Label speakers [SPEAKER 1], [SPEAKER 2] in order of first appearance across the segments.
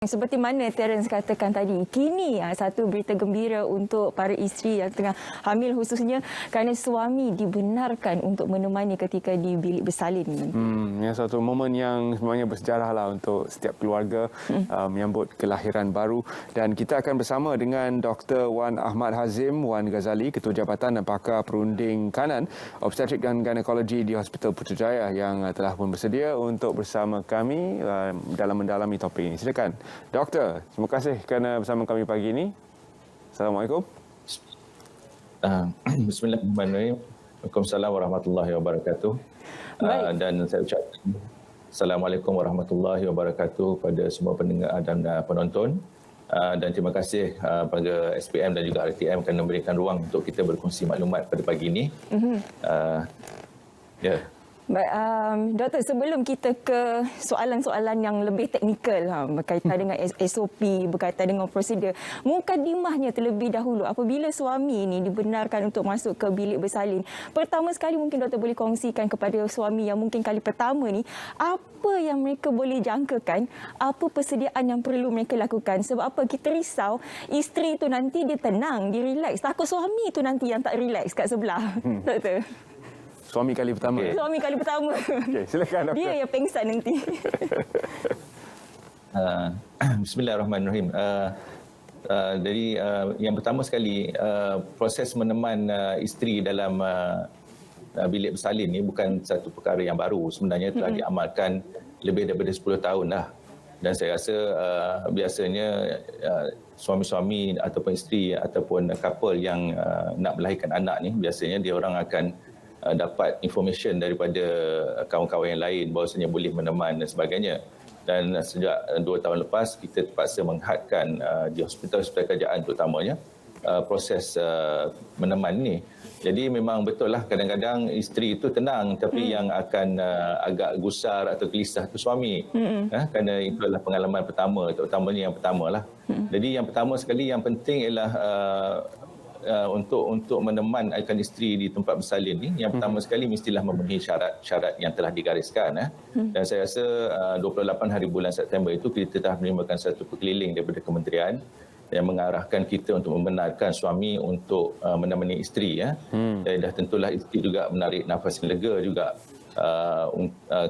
[SPEAKER 1] Seperti mana Terence katakan tadi, kini satu berita gembira untuk para isteri yang tengah hamil khususnya kerana suami dibenarkan untuk menemani ketika di bilik bersalin.
[SPEAKER 2] Yang satu momen yang sebenarnya bersejarah lah untuk setiap keluarga menyambut kelahiran baru. Dan kita akan bersama dengan Dr. Wan Ahmad Hazim Wan Ghazali, Ketua Jabatan dan Pakar Perunding Kanan Obstetrik dan Ginekologi di Hospital Putrajaya yang telah pun bersedia untuk bersama kami dalam mendalami topik ini. Silakan. Doktor, terima kasih kerana bersama kami pagi ini. Assalamualaikum.
[SPEAKER 3] Bismillahirrahmanirrahim. Waalaikumsalam warahmatullahi wabarakatuh. Dan saya ucapkan Assalamualaikum warahmatullahi wabarakatuh pada semua pendengar dan penonton. Dan terima kasih pada SPM dan juga RTM kerana memberikan ruang untuk kita berkongsi maklumat pada pagi ini.
[SPEAKER 1] Baik, Doktor, sebelum kita ke soalan-soalan yang lebih teknikal berkaitan dengan SOP, berkaitan dengan prosedur, mukadimahnya terlebih dahulu, apabila suami ini dibenarkan untuk masuk ke bilik bersalin, pertama sekali mungkin Doktor boleh kongsikan kepada suami yang mungkin kali pertama ni, apa yang mereka boleh jangkakan, apa persediaan yang perlu mereka lakukan. Sebab apa? Kita risau isteri tu nanti dia tenang, dia relax. Takut suami tu nanti yang tak relax kat sebelah. Doktor.
[SPEAKER 2] Suami kali pertama.
[SPEAKER 1] Okay. Suami kali pertama.
[SPEAKER 2] Okay, silakan doktor.
[SPEAKER 1] Dia yang pengsan nanti.
[SPEAKER 3] Bismillahirrahmanirrahim. Jadi yang pertama sekali, proses meneman isteri dalam bilik bersalin ini bukan satu perkara yang baru. Sebenarnya telah diamalkan lebih daripada 10 tahun dah. Dan saya rasa biasanya suami-suami ataupun isteri ataupun couple yang nak melahirkan anak ni, biasanya dia orang akan dapat information daripada kawan-kawan yang lain bahawasanya boleh meneman dan sebagainya. Dan sejak 2 tahun lepas, kita terpaksa menghadkan di hospital-hospital kerajaan terutamanya proses meneman ni. Jadi memang betul lah kadang-kadang isteri itu tenang tapi yang akan agak gusar atau gelisah itu suami. Kerana itu adalah pengalaman pertama, terutamanya yang pertama lah. Jadi yang pertama sekali yang penting ialah untuk meneman akan isteri di tempat bersalin ni, yang pertama sekali mestilah memenuhi syarat-syarat yang telah digariskan. Dan saya rasa 28 hari bulan September itu kita telah menerimakan satu perkeliling daripada kementerian yang mengarahkan kita untuk membenarkan suami untuk menemani isteri. Dan dah tentulah isteri juga menarik nafas yang lega juga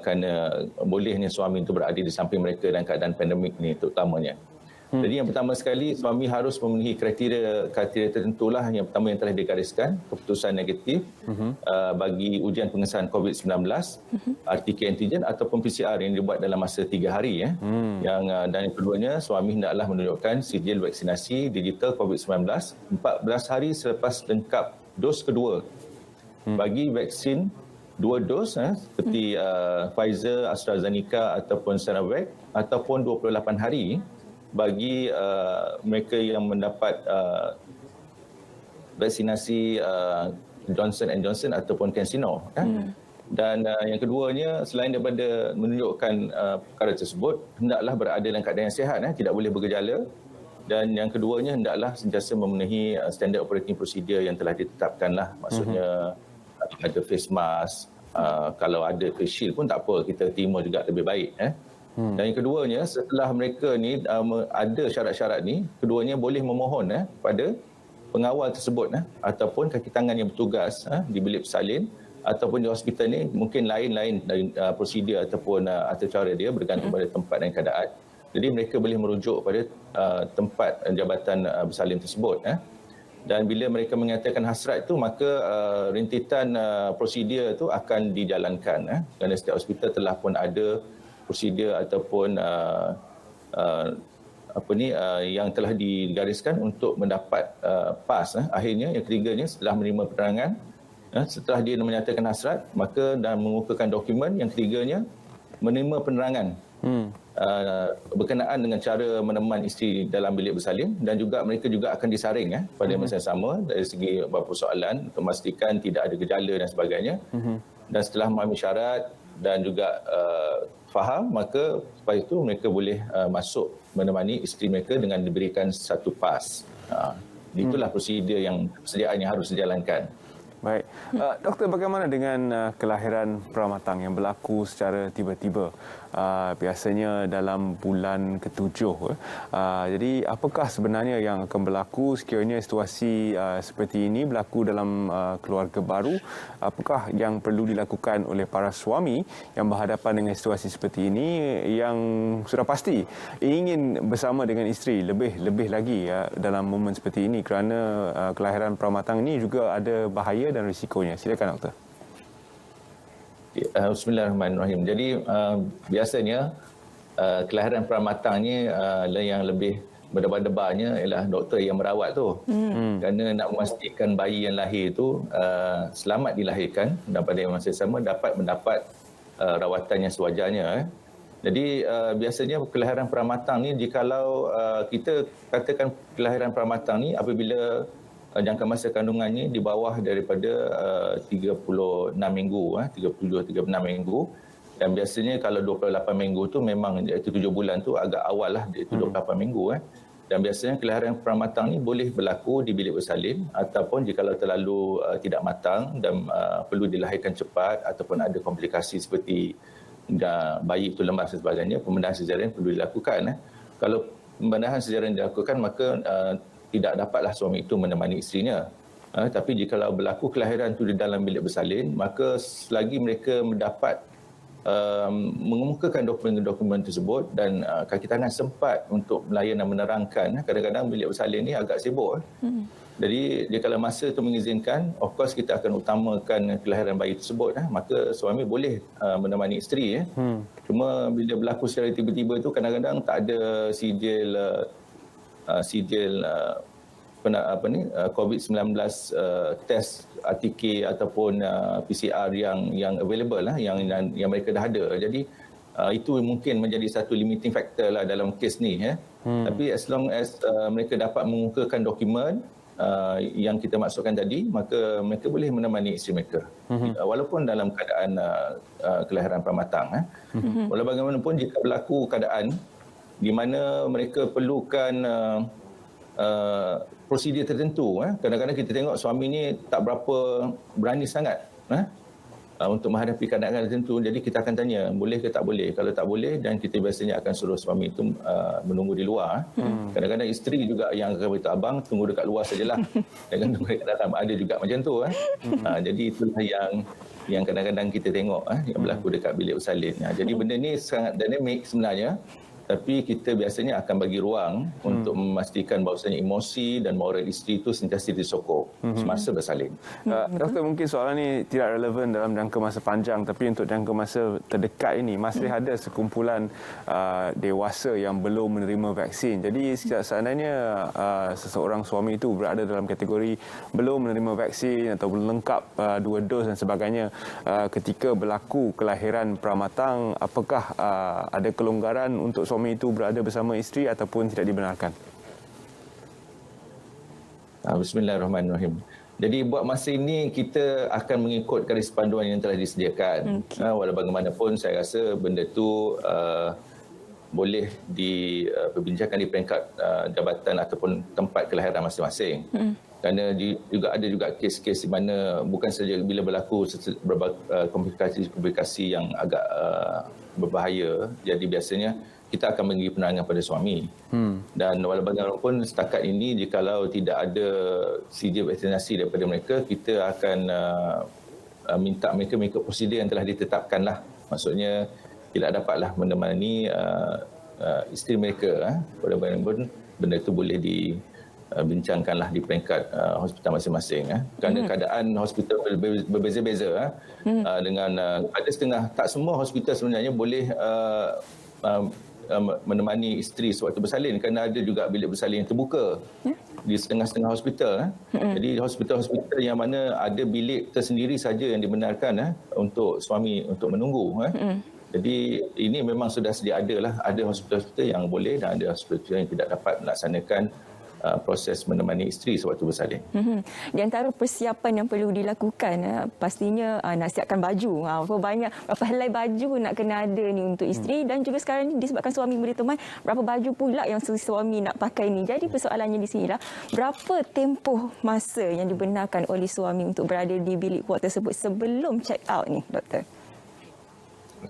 [SPEAKER 3] kerana bolehnya suami itu berada di samping mereka dalam keadaan pandemik ni terutamanya. Jadi yang pertama sekali, suami harus memenuhi kriteria tertentulah. Yang pertama yang telah digariskan, keputusan negatif bagi ujian pengesahan COVID-19, RT antigen ataupun PCR yang dibuat dalam masa 3 hari. Dan yang keduanya, suami hendaklah menunjukkan sijil vaksinasi digital COVID-19 14 hari selepas lengkap dos kedua. Bagi vaksin 2 dos seperti Pfizer, AstraZeneca ataupun Sinovac, ataupun 28 hari bagi mereka yang mendapat vaksinasi Johnson & Johnson ataupun CanSino. Dan yang keduanya, selain daripada menunjukkan perkara tersebut, hendaklah berada dalam keadaan yang sihat, tidak boleh bergejala. Dan yang keduanya, hendaklah sentiasa memenuhi standard operating procedure yang telah ditetapkanlah. Maksudnya ada face mask, kalau ada face shield pun tak apa, kita terima juga lebih baik. Dan yang keduanya, setelah mereka ni ada syarat-syarat ni, keduanya boleh memohon pada pengawal tersebut ataupun kaki tangan yang bertugas di bilik bersalin ataupun di hospital ni, mungkin lain-lain dari prosedur ataupun atau cara dia bergantung pada tempat dan keadaan. Jadi mereka boleh merujuk pada tempat jabatan bersalin tersebut. Dan bila mereka mengatakan hasrat itu, maka rintitan prosedur itu akan dijalankan. Kerana setiap hospital telah pun ada prosedur ataupun yang telah digariskan untuk mendapat PAS. Akhirnya yang ketiganya, setelah menerima penerangan, setelah dia menyatakan hasrat, maka dan mengukuhkan dokumen, yang ketiganya menerima penerangan berkenaan dengan cara meneman isteri dalam bilik bersalin, dan juga mereka juga akan disaring pada masa yang sama dari segi beberapa soalan untuk memastikan tidak ada gejala dan sebagainya. Dan setelah memahami syarat dan juga faham, maka lepas itu mereka boleh masuk menemani isteri mereka dengan diberikan satu PAS. Itulah prosedur yang persediaan yang harus dijalankan.
[SPEAKER 2] Baik. Doktor, bagaimana dengan kelahiran pramatang yang berlaku secara tiba-tiba? biasanya dalam bulan ke-7. Jadi apakah sebenarnya yang akan berlaku sekiranya situasi seperti ini berlaku dalam keluarga baru? Apakah yang perlu dilakukan oleh para suami yang berhadapan dengan situasi seperti ini, yang sudah pasti ingin bersama dengan isteri lebih lagi dalam momen seperti ini, kerana kelahiran pramatang ini juga ada bahaya dan risikonya. Silakan doktor.
[SPEAKER 3] Bismillahirrahmanirrahim. Jadi biasanya kelahiran pramatang ni yang lebih berdebar-debarnya ialah doktor yang merawat tu. Kerana nak memastikan bayi yang lahir tu selamat dilahirkan dan pada masa sama dapat mendapat rawatan yang sewajarnya. Jadi biasanya kelahiran pramatang ni, jikalau kita katakan kelahiran pramatang ni apabila jangka masa kandungannya di bawah daripada 36 minggu, 32-36 minggu. Dan biasanya kalau 28 minggu tu memang iaitu 7 bulan tu agak awal lah, iaitu 28 minggu. Dan biasanya kelahiran pramatang ni boleh berlaku di bilik bersalin ataupun jikalau terlalu tidak matang dan perlu dilahirkan cepat ataupun ada komplikasi seperti bayi itu lemas dan sebagainya, pembedahan sesarian perlu dilakukan. Kalau pembedahan sesarian dilakukan, maka tidak dapatlah suami itu menemani isterinya. Tapi jikalau berlaku kelahiran itu di dalam bilik bersalin, maka selagi mereka mendapat mengemukakan dokumen-dokumen tersebut dan kaki tangan sempat untuk melayan dan menerangkan, kadang-kadang bilik bersalin ni agak sibuk. Jadi jikalau masa itu mengizinkan, of course kita akan utamakan kelahiran bayi tersebut. Maka suami boleh menemani isteri. Cuma bila berlaku secara tiba-tiba itu, kadang-kadang tak ada sijil COVID-19 test RTK ataupun PCR yang available yang mereka dah ada. Jadi itu mungkin menjadi satu limiting factor lah dalam kes ni. Tapi as long as mereka dapat mengukakan dokumen yang kita maksudkan tadi, maka mereka boleh menemani isteri mereka walaupun dalam keadaan kelahiran pramatang. Walau bagaimanapun, jika berlaku keadaan di mana mereka perlukan prosedur tertentu, kadang-kadang kita tengok suami ni tak berapa berani sangat untuk menghadapi keadaan tertentu. Jadi kita akan tanya, boleh ke tak boleh? Kalau tak boleh, dan kita biasanya akan suruh suami itu menunggu di luar. Kadang-kadang isteri juga yang akan beritahu, abang tunggu dekat luar sajalah, jangan tunggu dekat dalam. Ada juga macam tu. Jadi itulah yang kadang-kadang kita tengok yang berlaku dekat bilik bersalin. Jadi benda ni sangat dinamik sebenarnya. Tapi kita biasanya akan bagi ruang untuk memastikan bahawasanya emosi dan moral isteri itu sentiasa disokong semasa bersalin.
[SPEAKER 2] Doktor, mungkin soalan ini tidak relevan dalam jangka masa panjang, tapi untuk jangka masa terdekat ini masih ada sekumpulan dewasa yang belum menerima vaksin. Jadi seandainya seseorang suami itu berada dalam kategori belum menerima vaksin atau belum lengkap 2 dos dan sebagainya, ketika berlaku kelahiran pramatang, apakah ada kelonggaran untuk suami itu berada bersama isteri ataupun tidak dibenarkan?
[SPEAKER 3] Bismillahirrahmanirrahim. Jadi buat masa ini kita akan mengikut garis panduan yang telah disediakan. Walau bagaimanapun saya rasa benda itu boleh diperbincangkan di peringkat jabatan ataupun tempat kelahiran masing-masing. Kerana ada juga kes-kes di mana bukan saja bila berlaku komplikasi yang agak berbahaya, jadi biasanya kita akan bagi penerangan pada suami. Dan walau bagaimanapun setakat ini, jikalau tidak ada sijil vaksinasi daripada mereka, kita akan minta mereka mengikut prosedur yang telah ditetapkanlah. Maksudnya tidak dapatlah menemani isteri mereka. Walau bagaimanapun benda itu boleh dibincangkanlah di peringkat hospital masing-masing. Kerana keadaan hospital berbeza-beza. Dengan ada setengah, tak semua hospital sebenarnya boleh menemani isteri sewaktu bersalin, kerana ada juga bilik bersalin yang terbuka di setengah-setengah hospital. Jadi hospital-hospital yang mana ada bilik tersendiri saja yang dibenarkan untuk suami untuk menunggu. Jadi ini memang sudah sedia ada lah. Ada hospital-hospital yang boleh dan ada hospital yang tidak dapat melaksanakan proses menemani isteri sewaktu bersalin.
[SPEAKER 1] Di antara persiapan yang perlu dilakukan, pastinya nak siapkan baju. Berapa helai baju nak kena ada ni untuk isteri, dan juga sekarang ni disebabkan suami beri teman, berapa baju pula yang suami nak pakai ni. Jadi persoalannya di sinilah, berapa tempoh masa yang dibenarkan oleh suami untuk berada di bilik ward tersebut sebelum check out ni, doktor?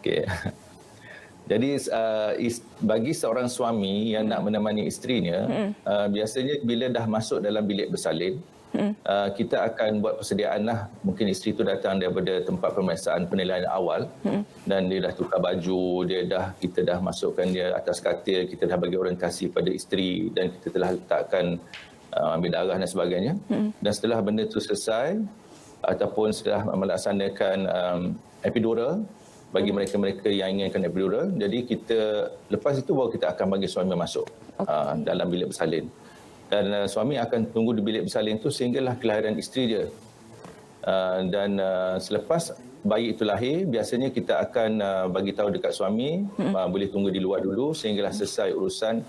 [SPEAKER 3] Okey. Jadi bagi seorang suami yang nak menemani isterinya, biasanya bila dah masuk dalam bilik bersalin, kita akan buat persediaan lah. Mungkin isteri tu datang daripada tempat pemeriksaan penilaian awal dan dia dah tukar baju, kita dah masukkan dia atas katil, kita dah bagi orientasi pada isteri dan kita telah letakkan ambil darah dan sebagainya. Dan setelah benda tu selesai ataupun setelah melaksanakan epidural bagi mereka-mereka yang inginkan epidural, jadi kita lepas itu baru kita akan bagi suami masuk dalam bilik bersalin. Dan suami akan tunggu di bilik bersalin itu sehinggalah kelahiran isteri dia. Dan selepas bayi itu lahir, biasanya kita akan bagi tahu dekat suami, boleh tunggu di luar dulu sehinggalah selesai urusan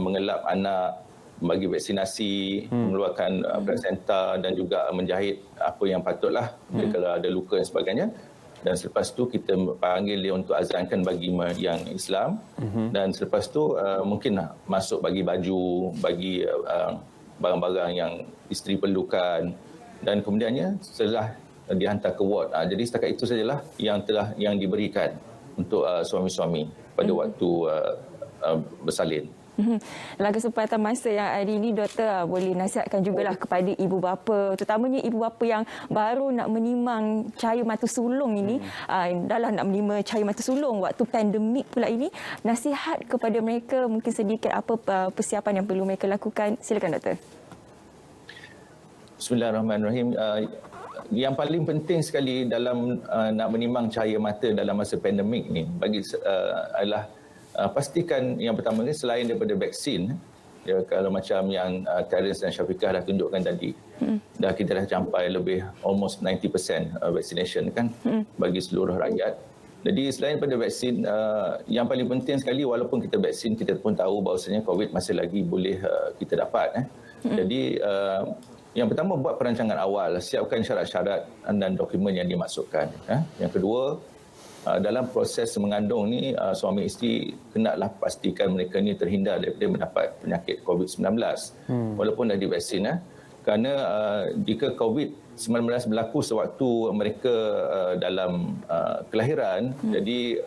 [SPEAKER 3] mengelap anak, bagi vaksinasi, mengeluarkan placenta dan juga menjahit apa yang patutlah kalau ada luka dan sebagainya. Dan selepas tu kita panggil dia untuk azankan bagi yang Islam. Dan selepas tu mungkin masuk bagi baju, bagi barang-barang yang isteri perlukan. Dan kemudiannya setelah dihantar ke ward. Jadi setakat itu sajalah yang diberikan untuk suami-suami pada waktu bersalin.
[SPEAKER 1] Dalam kesempatan masa yang hari ini, doktor boleh nasihatkan jugalah kepada ibu bapa, terutamanya ibu bapa yang baru nak menimang cahaya mata sulung ini, dalam nak menima cahaya mata sulung waktu pandemik pula ini, nasihat kepada mereka mungkin sedikit apa persiapan yang perlu mereka lakukan. Silakan doktor.
[SPEAKER 3] Bismillahirrahmanirrahim. Yang paling penting sekali dalam nak menimang cahaya mata dalam masa pandemik ni adalah pastikan yang pertama ni selain daripada vaksin, ya, kalau macam yang Terence dan Syafiqah dah tunjukkan tadi, kita dah capai lebih almost 90% vaccination kan bagi seluruh rakyat. Jadi selain daripada vaksin, yang paling penting sekali, walaupun kita vaksin, kita pun tahu bahawasanya COVID masih lagi boleh kita dapat. Jadi yang pertama, buat perancangan awal, siapkan syarat-syarat dan dokumen yang dimasukkan. Yang kedua, dalam proses mengandung ni, suami isteri kenalah pastikan mereka ni terhindar daripada mendapat penyakit COVID-19 walaupun dah divaksin. Kerana jika COVID-19 berlaku sewaktu mereka dalam kelahiran, jadi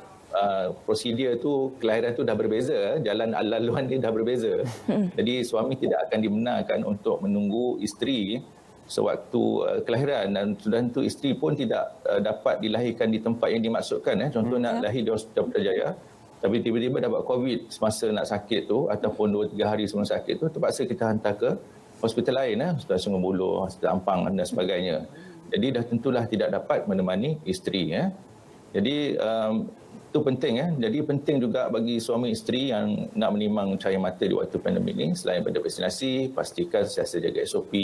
[SPEAKER 3] prosedur tu, kelahiran tu dah berbeza, jalan laluan dia dah berbeza. Jadi suami tidak akan dibenarkan untuk menunggu isteri sewaktu kelahiran, dan sudah tentu isteri pun tidak dapat dilahirkan di tempat yang dimaksudkan. Contoh nak lahir di Hospital Putrajaya, tapi tiba-tiba dapat COVID semasa nak sakit tu ataupun 2-3 hari sebelum sakit tu, terpaksa kita hantar ke hospital lain, Hospital Sungai Buloh, Hospital Ampang dan sebagainya. Jadi dah tentulah tidak dapat menemani isteri. Jadi itu penting. Jadi penting juga bagi suami isteri yang nak menimang cahaya mata di waktu pandemik ini, selain pada vaksinasi, pastikan sentiasa jaga SOP,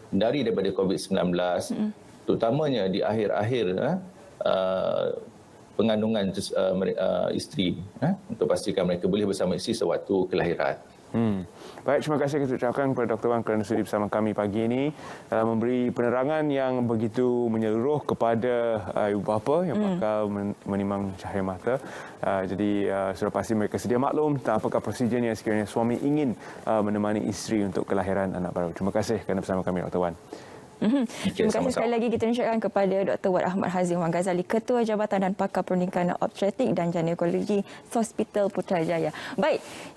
[SPEAKER 3] hindari daripada COVID-19, terutamanya di akhir-akhir pengandungan isteri, untuk pastikan mereka boleh bersama isteri sewaktu kelahiran.
[SPEAKER 2] Baik, terima kasih kita ucapkan kepada Dr. Wan kerana sudi bersama kami pagi ini, memberi penerangan yang begitu menyeluruh kepada ibu bapa yang bakal menimang cahaya mata. Jadi sudah pasti mereka sedia maklum tentang apakah prosedurnya sekiranya suami ingin menemani isteri untuk kelahiran anak baru. Terima kasih kerana bersama kami, Dr. Wan.
[SPEAKER 1] Terima kasih sekali lagi kita ucapkan kepada Dr. Wan Ahmad Hazim Wan Ghazali, Ketua Jabatan dan Pakar Pernikahan Obstetrik dan Ginekologi Hospital Putrajaya. Baik.